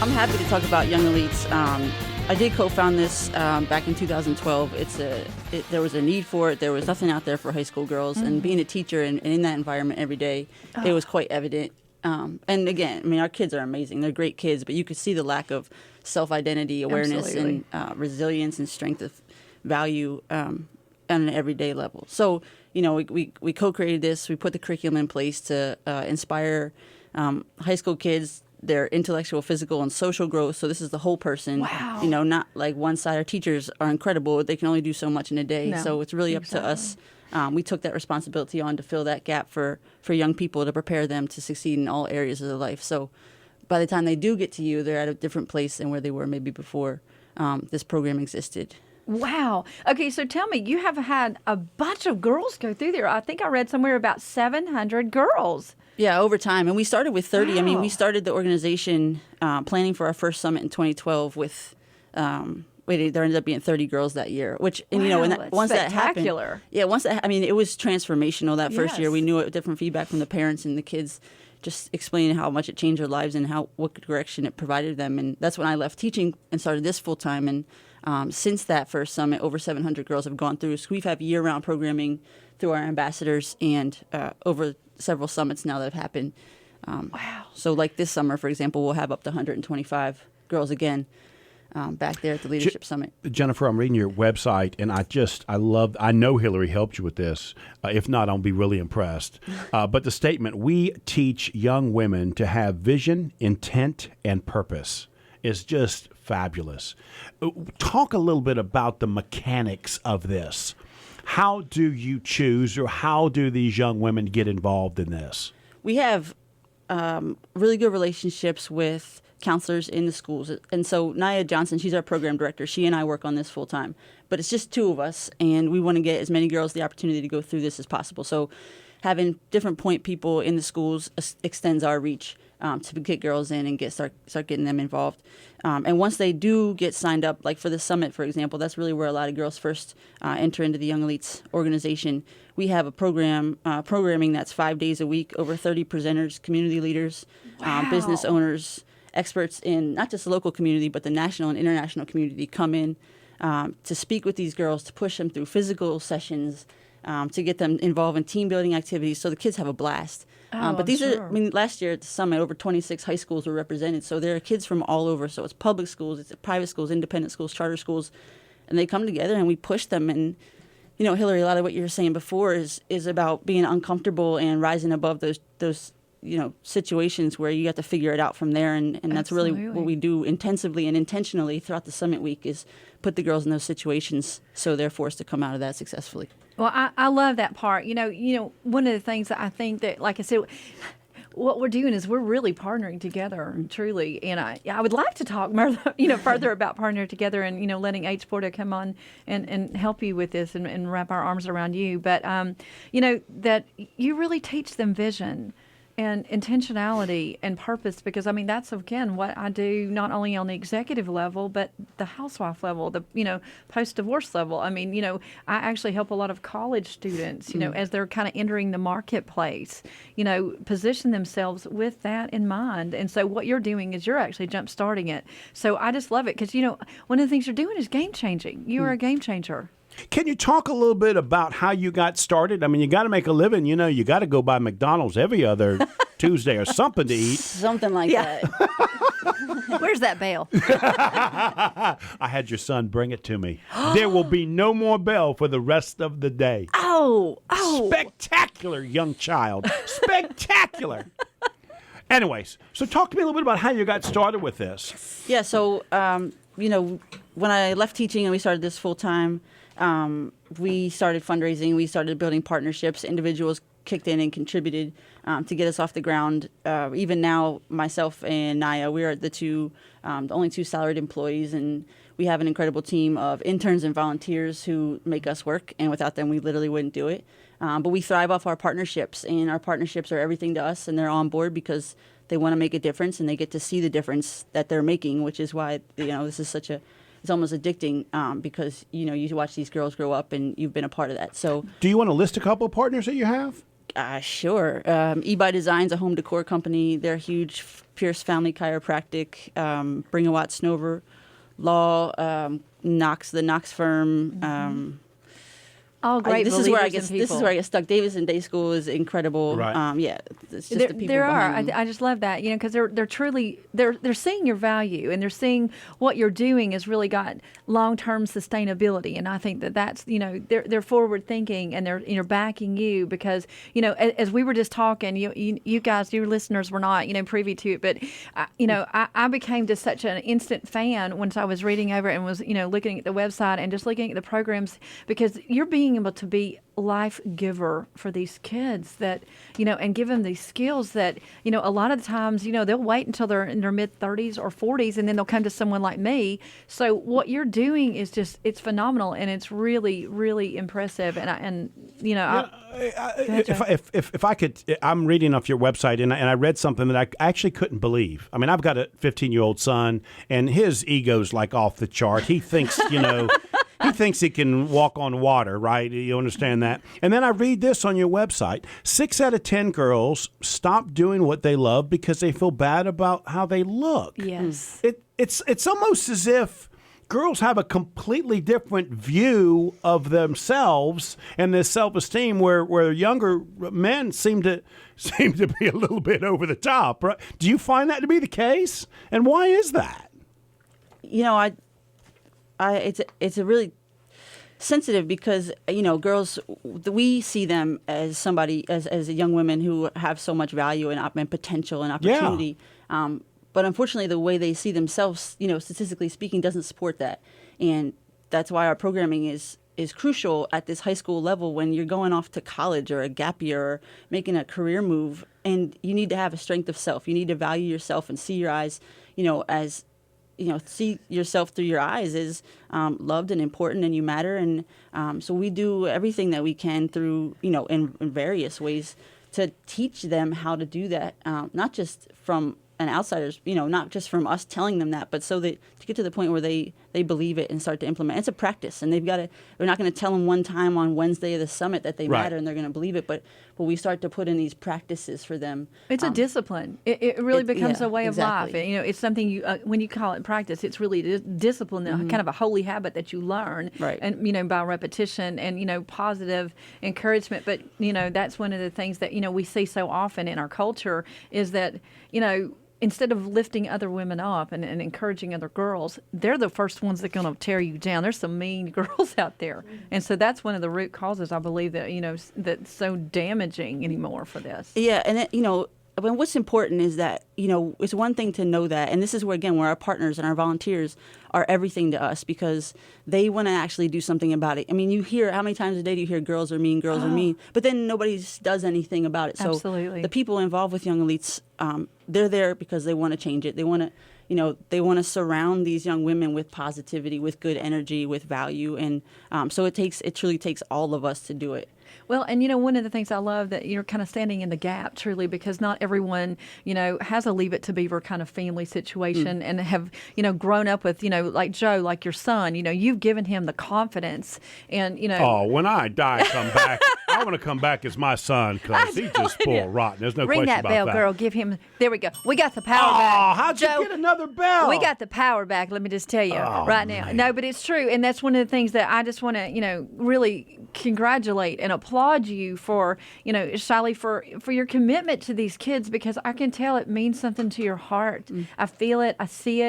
I'm happy to talk about Young Elites. I did co-found this back in 2012. There was a need for it. There was nothing out there for high school girls. And being a teacher and in that environment every day, it was quite evident. And again, I mean, our kids are amazing. They're great kids, but you could see the lack of self-identity, awareness, Absolutely. and resilience and strength of value on an everyday level. So, you know, we co-created this. We put the curriculum in place to inspire high school kids, their intellectual, physical, and social growth. So this is the whole person. Wow. You know, not like one side. Our teachers are incredible. They can only do so much in a day. No, So it's really up to us. We took that responsibility on to fill that gap for young people, to prepare them to succeed in all areas of their life. So by the time they do get to you, they're at a different place than where they were maybe before this program existed. Wow. Okay, so tell me, you have had a bunch of girls go through there. I think I read somewhere about 700 girls. Yeah, over time. And we started with 30. I mean, Wow. we started the organization planning for our first summit in 2012 with, there ended up being 30 girls that year, which, and, you know, and Wow, once that happened, spectacular. yeah, I mean, it was transformational that first year. Yes. We knew it, different feedback from the parents and the kids, just explaining how much it changed their lives and what direction it provided them. And that's when I left teaching and started this full time. And since that first summit, over 700 girls have gone through. So we've had year-round programming through our ambassadors and over several summits now that have happened. Wow. So like this summer, for example, we'll have up to 125 girls again back there at the Leadership Summit. Jennifer, I'm reading your website, and I know Hillary helped you with this. If not, I'll be really impressed. But the statement, "We teach young women to have vision, intent, and purpose," is just fabulous. Talk a little bit about the mechanics of this. How do you choose, or how do these young women get involved in this? We have really good relationships with counselors in the schools. And so Nia Johnson, she's our program director. She and I work on this full time. But it's just two of us, and we want to get as many girls the opportunity to go through this as possible. So having different point people in the schools extends our reach to get girls in and start getting them involved. And once they do get signed up, like for the summit, for example, that's really where a lot of girls first enter into the Young Elites organization. We have a programming that's 5 days a week, over 30 presenters, community leaders, business owners, experts in not just the local community, but the national and international community come in to speak with these girls, to push them through physical sessions, to get them involved in team building activities so the kids have a blast. But these are, I mean, last year at the summit, over 26 high schools were represented. So there are kids from all over. So it's public schools, it's private schools, independent schools, charter schools. And they come together and we push them. And, you know, Hillary, a lot of what you were saying before is about being uncomfortable and rising above those you know, situations where you have to figure it out from there. And that's really what we do intensively and intentionally throughout the summit week, is put the girls in those situations so they're forced to come out of that successfully. Well, I love that part. You know, one of the things that I think that, like I said, what we're doing is we're really partnering together, truly. And I would like to talk more, further about partnering together and, letting H. Porta come on and help you with this and wrap our arms around you. But, that you really teach them vision and intentionality and purpose, because I mean that's again what I do, not only on the executive level but the housewife level, the post-divorce level. I mean, I actually help a lot of college students, as they're kind of entering the marketplace, position themselves with that in mind. And so what you're doing is you're actually jump starting it. So I just love it because one of the things you're doing is game changing. You are a game changer. Can you talk a little bit about how you got started? I mean, you got to make a living. You got to go by McDonald's every other Tuesday or something to eat. Something like that. Where's that bell? I had your son bring it to me. There will be no more bell for the rest of the day. Oh. Spectacular, young child. Spectacular. Anyways, so talk to me a little bit about how you got started with this. Yeah, so, when I left teaching and we started this full time, we started fundraising, we started building partnerships, individuals kicked in and contributed to get us off the ground. Even now, myself and Nia, we are the only two salaried employees, and we have an incredible team of interns and volunteers who make us work, and without them, we literally wouldn't do it. But we thrive off our partnerships, and our partnerships are everything to us, and they're on board because they want to make a difference, and they get to see the difference that they're making, which is why, this is it's almost addicting because, you watch these girls grow up and you've been a part of that. So, do you want to list a couple of partners that you have? Sure. eBay Design's a home decor company. They're huge. Pierce Family Chiropractic, Bring Watt Snover, Law, the Knox firm. All great This is where I believers get in this is people. where I get stuck. Davidson Day School is incredible. Right. Yeah, it's just the people There are. behind them. I just love that, because they're truly they're seeing your value, and they're seeing what you're doing has really got long-term sustainability. And I think that's they're forward thinking, and they're backing you because as we were just talking, you guys, your listeners were not privy to it, but I became just such an instant fan once I was reading over it and was looking at the website and just looking at the programs, because you're being able to be life giver for these kids that and give them these skills that a lot of the times they'll wait until they're in their mid 30s or 40s, and then they'll come to someone like me. So what you're doing is it's phenomenal, and it's really, really impressive. If I could, I'm reading off your website, and I read something that I actually couldn't believe. I mean, I've got a 15-year-old son, and his ego's like off the chart. He thinks, he thinks he can walk on water, right? You understand that? And then I read this on your website. 6 out of 10 girls stop doing what they love because they feel bad about how they look. Yes. It's almost as if girls have a completely different view of themselves and their self-esteem, where younger men seem to be a little bit over the top. Right? Do you find that to be the case? And why is that? It's a really sensitive because girls, we see them as somebody as young women who have so much value and potential and opportunity. Yeah. But unfortunately, the way they see themselves, statistically speaking, doesn't support that, and that's why our programming is crucial at this high school level when you're going off to college or a gap year or making a career move, and you need to have a strength of self. You need to value yourself and see your eyes, as see yourself through your eyes as loved and important, and you matter. And so we do everything that we can through, in various ways to teach them how to do that, not just from an outsider's, not just from us telling them that, but so that to get to the point where they believe it and start to implement. It's a practice, and we're not going to tell them one time on Wednesday of the summit that they Right. matter and they're going to believe it, but we start to put in these practices for them. It's a discipline. It really becomes yeah, a way of exactly. life. It's something you when you call it practice, it's really discipline, kind of a holy habit that you learn, Right. and by repetition and positive encouragement. But that's one of the things that we see so often in our culture is that instead of lifting other women up and encouraging other girls, they're the first ones that are going to tear you down. There's some mean girls out there. And so that's one of the root causes, I believe, that, that's so damaging anymore for this. Yeah, and what's important is that, it's one thing to know that, and this is where our partners and our volunteers are everything to us because they want to actually do something about it. I mean, you hear, how many times a day do you hear girls are mean, but then nobody does anything about it. So Absolutely. the people involved with Young Elites, they're there because they want to change it. They want to, they want to surround these young women with positivity, with good energy, with value. And so it truly takes all of us to do it. Well, and one of the things I love that you're kind of standing in the gap, truly, because not everyone, has a Leave It to Beaver kind of family situation and have, grown up with, like Joe, like your son, you've given him the confidence and, Oh, when I die, come back. I want to come back as my son because he's just spoiled rotten. There's no Ring question that about bell, that. girl. Give him. There we go. We got the power Oh, back. how'd Joe, you get another bell? We got the power back. Let me just tell you right now. man. No, but it's true, and that's one of the things that I just want to, really congratulate and applaud you for, Shiley, for your commitment to these kids, because I can tell it means something to your heart. I feel it. I see it.